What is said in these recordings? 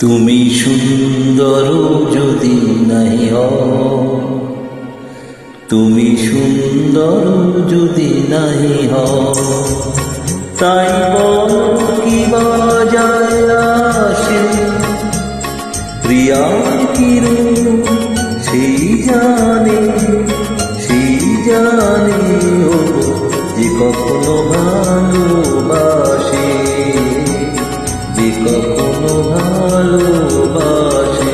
তুমি সুন্দর যদি নাই হও, তুমি সুন্দর যদি নাই হও, তাই বল কি বাজায় আসে প্রিয়ার কি রূপ সেই জানে ও যে কখনো ভালোবাসে, যে কখনো ভালোবাসে।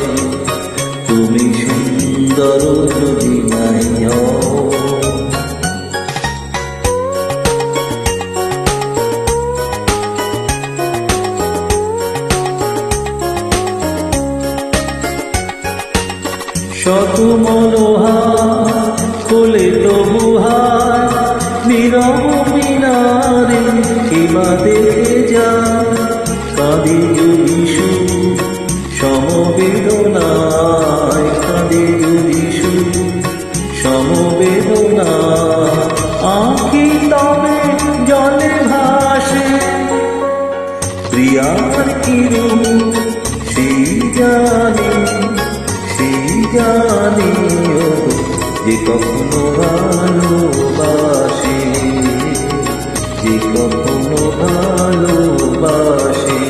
তুমি সুন্দর যদি নাই হও, শত মনোহার খোলে তবু হার, নীরব মিনারে সীমা দেখে যায়, কাঁদে যদি সুর সমবেদনায়, কাঁদে যদি সুর সমবেদনায়, আঁখি তবে জলে ভাসে প্রিয়ার কি রূপ সেই জানে ও যে কখনো ভালোবাসে, যে কখনো ভালোবাসে।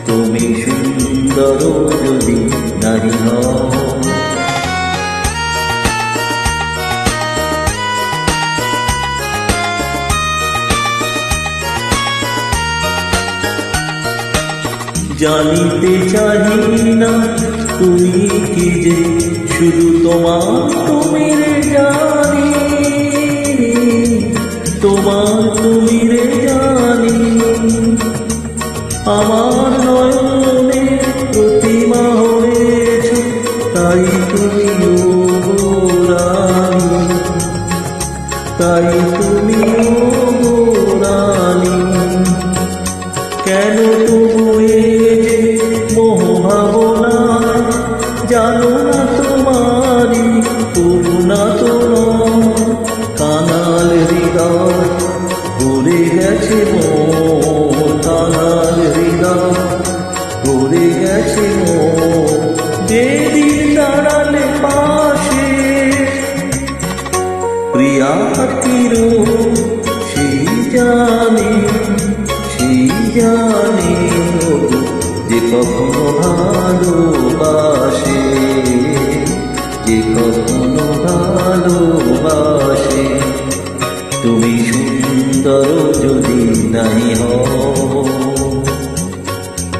তুমি সুন্দর যদি নাই হও, জানিতে চাহি না তুমি কি যে শুধু তোমার তুমি রে জানি, তোমার তুমি রে জানি। আমার নয়নে প্রতিমা হয়েছ, তাই তুমি রানী, তাই তুমি রানী। কেন তুমি যে মোহ ভাবনা, জানো না তোমারি করুণা তো কানাল হৃদয় ভরে গেছে মোর, কানাল হৃদয় ভরে গেছে মোর। যেদিন দাঁড়ালে পাশে প্রিয়ার কি রূপ সেই জানে ও যে কখনো ভালোবাসে, যে কখনো ভালোবাসে। তুমি সুন্দর যদি নাই হও।